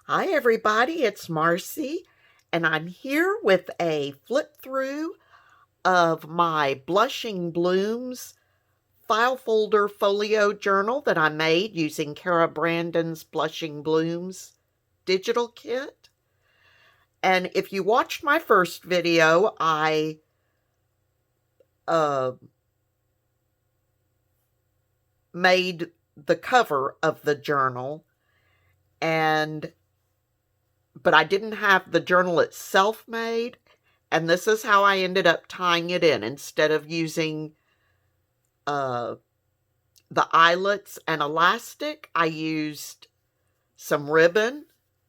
Hi everybody, it's Marcy, and I'm here with a flip through of my Blushing Blooms file folder folio journal that I made using Kara Brandon's Blushing Blooms digital kit. And if you watched my first video, I made the cover of the journal, but I didn't have the journal itself made, and this is how I ended up tying it in. Instead of using the eyelets and elastic, I used some ribbon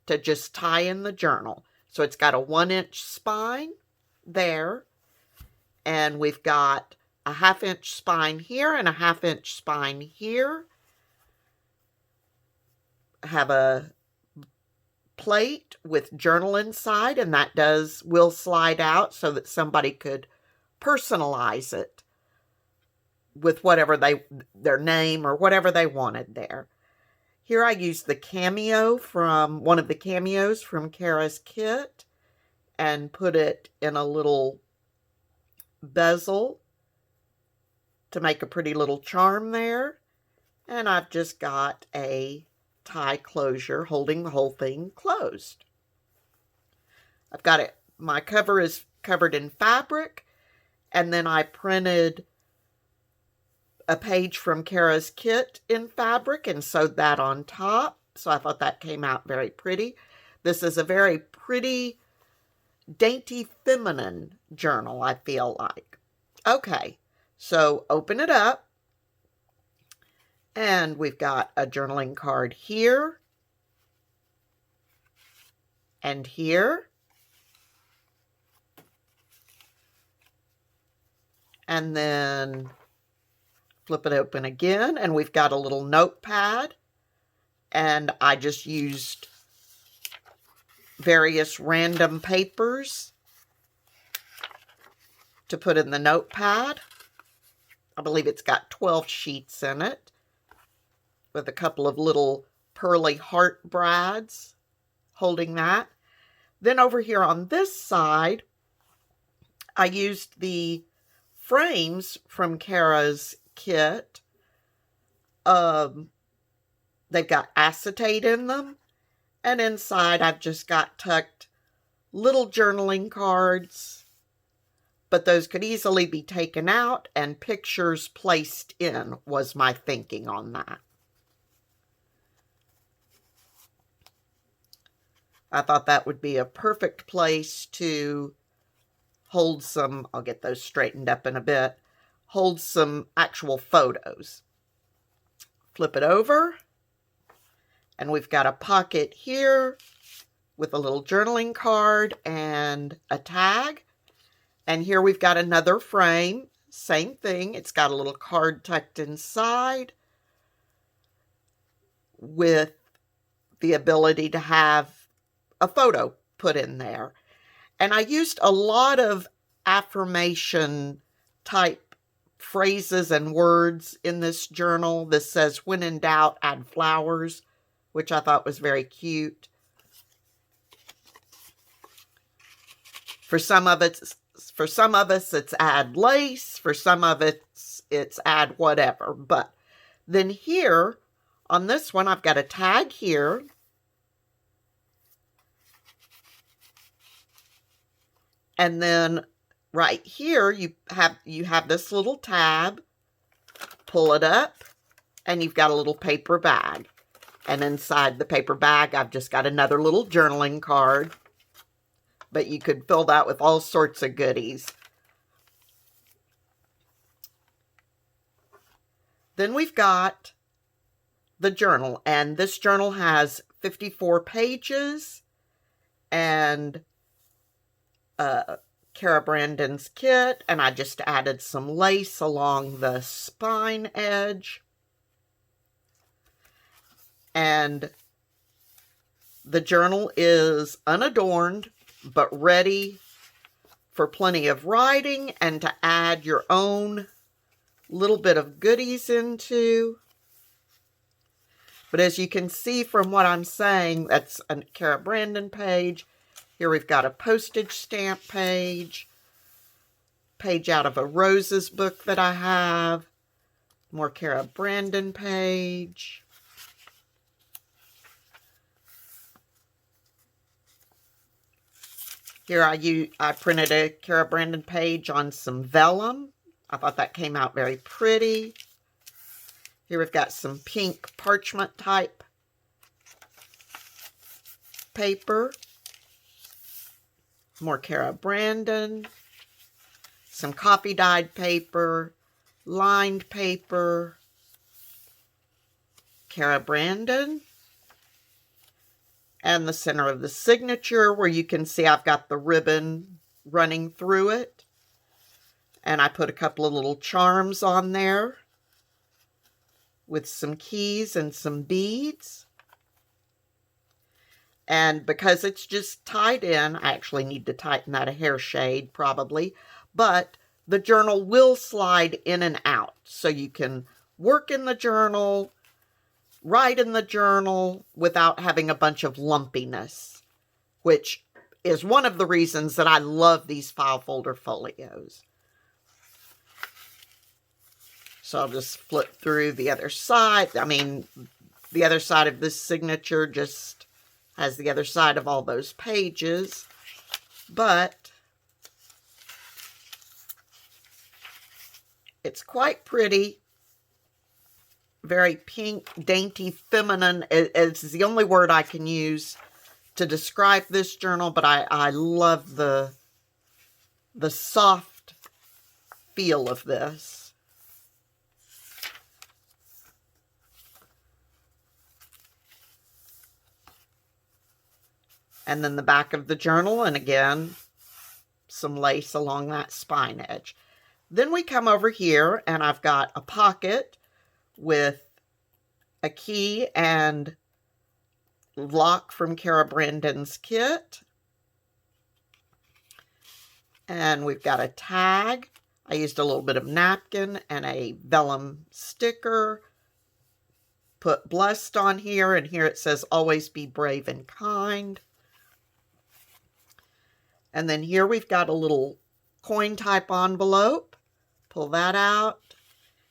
to just tie in the journal. So it's got a 1-inch spine there, and we've got a 1/2-inch spine here and a 1/2-inch spine here. I have a plate with journal inside, and that will slide out so that somebody could personalize it with whatever their name or whatever they wanted there. Here I used the cameo from one of the cameos from Kara's kit and put it in a little bezel to make a pretty little charm there. And I've just got a tie closure holding the whole thing closed. I've got it. My cover is covered in fabric, and then I printed a page from Kara's kit in fabric and sewed that on top. So I thought that came out very pretty. This is a very pretty, dainty, feminine journal, I feel like. Okay, so open it up. And we've got a journaling card here and here. And then flip it open again, and we've got a little notepad. And I just used various random papers to put in the notepad. I believe it's got 12 sheets in it, with a couple of little pearly heart brads holding that. Then over here on this side, I used the frames from Kara's kit. They've got acetate in them, and inside I've just got tucked little journaling cards, but those could easily be taken out and pictures placed in, was my thinking on that. I thought that would be a perfect place to hold some, I'll get those straightened up in a bit, hold some actual photos. Flip it over, and we've got a pocket here with a little journaling card and a tag. And here we've got another frame, same thing. It's got a little card tucked inside with the ability to have a photo put in there. And I used a lot of affirmation type phrases and words in this journal. This says, "When in doubt, add flowers," which I thought was very cute. For some of us, it's add lace. For some of it's add whatever. But then here on this one, I've got a tag here. And then right here, you have this little tab. Pull it up, and you've got a little paper bag. And inside the paper bag, I've just got another little journaling card. But you could fill that with all sorts of goodies. Then we've got the journal. And this journal has 54 pages. And Kara Brandon's kit, and I just added some lace along the spine edge. And the journal is unadorned, but ready for plenty of writing and to add your own little bit of goodies into. But as you can see from what I'm saying, that's a Kara Brandon page. Here we've got a postage stamp page out of a Roses book that I have. More Kara Brandon page. Here I printed a Kara Brandon page on some vellum. I thought that came out very pretty. Here we've got some pink parchment type paper. More Kara Brandon. Some coffee dyed paper. Lined paper. Kara Brandon. And the center of the signature where you can see I've got the ribbon running through it. And I put a couple of little charms on there with some keys and some beads. And because it's just tied in, I actually need to tighten that a hair shade probably, but the journal will slide in and out. So you can work in the journal, write in the journal without having a bunch of lumpiness, which is one of the reasons that I love these file folder folios. So I'll just flip through the other side. I mean, the other side of this signature just has the other side of all those pages, but it's quite pretty. Very pink, dainty, feminine. It's the only word I can use to describe this journal, but I love the soft feel of this. And then the back of the journal, and again, some lace along that spine edge. Then we come over here, and I've got a pocket with a key and lock from Kara Brandon's kit. And we've got a tag. I used a little bit of napkin and a vellum sticker. Put blessed on here, and here it says always be brave and kind. And then here we've got a little coin type envelope. Pull that out.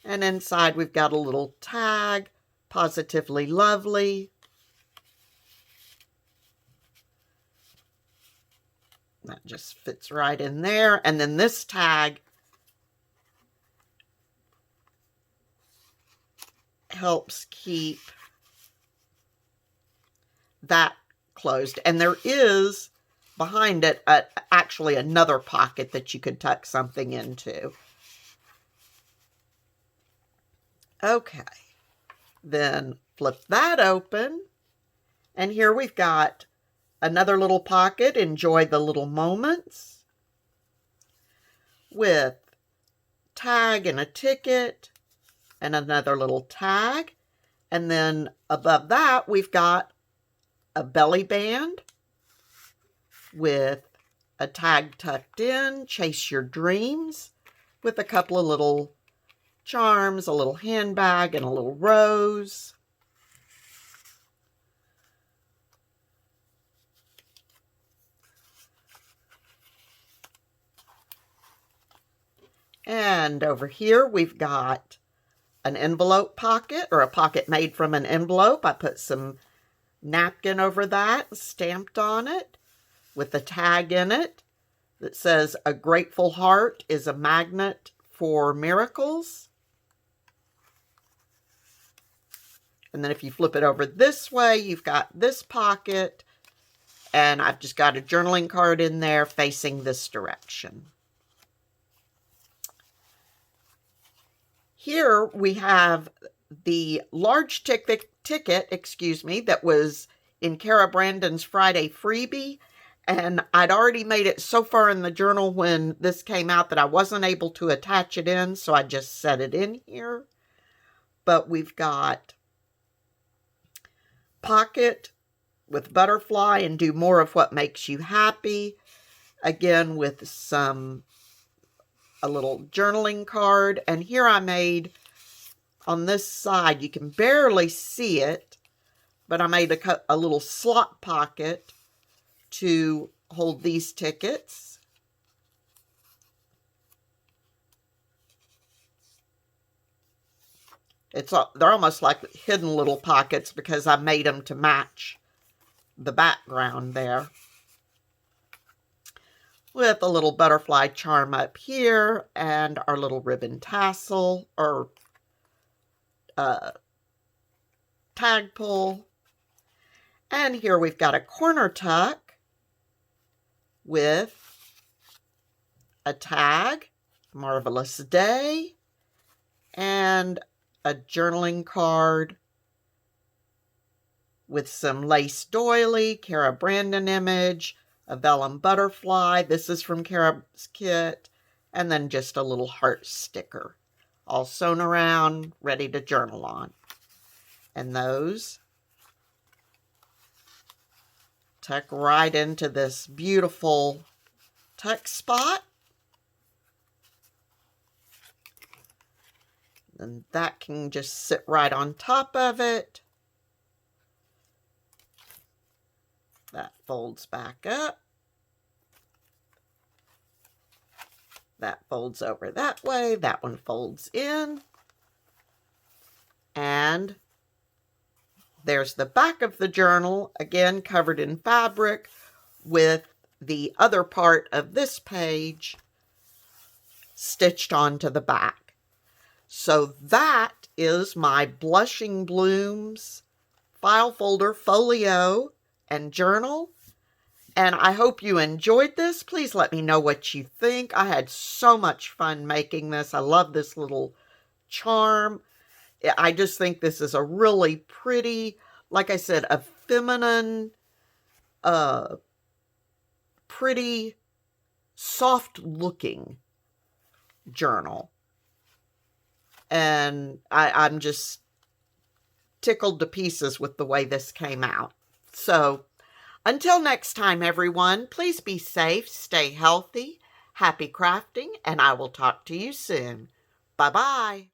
And inside we've got a little tag, Positively Lovely. That just fits right in there. And then this tag helps keep that closed. And there is behind it actually another pocket that you could tuck something into. Okay, then flip that open, and here we've got another little pocket, Enjoy the Little Moments, with tag and a ticket, and another little tag, and then above that we've got a belly band with a tag tucked in, Chase Your Dreams, with a couple of little charms, a little handbag, and a little rose. And over here we've got an envelope pocket, or a pocket made from an envelope. I put some napkin over that, stamped on it, with a tag in it that says, "A grateful heart is a magnet for miracles." And then if you flip it over this way, you've got this pocket, and I've just got a journaling card in there facing this direction. Here we have the large ticket, that was in Kara Brandon's Friday freebie, and I'd already made it so far in the journal when this came out that I wasn't able to attach it in, so I just set it in here. But we've got pocket with butterfly and do more of what makes you happy. Again, with a little journaling card. And here I made, on this side, you can barely see it, but I made a little slot pocket to hold these tickets. They're almost like hidden little pockets because I made them to match the background there. With a little butterfly charm up here and our little ribbon tassel or tag pull. And here we've got a corner tuck with a tag, Marvelous Day, and a journaling card with some lace doily, Cara Brandon image, a vellum butterfly. This is from Cara's kit. And then just a little heart sticker, all sewn around, ready to journal on. And those tuck right into this beautiful tuck spot. And that can just sit right on top of it. That folds back up. That folds over that way. That one folds in. And there's the back of the journal, again covered in fabric, with the other part of this page stitched onto the back. So that is my Blushing Blooms file folder, folio, and journal. And I hope you enjoyed this. Please let me know what you think. I had so much fun making this. I love this little charm. I just think this is a really pretty, like I said, a feminine, pretty, soft-looking journal. And I'm just tickled to pieces with the way this came out. So, until next time, everyone, please be safe, stay healthy, happy crafting, and I will talk to you soon. Bye-bye.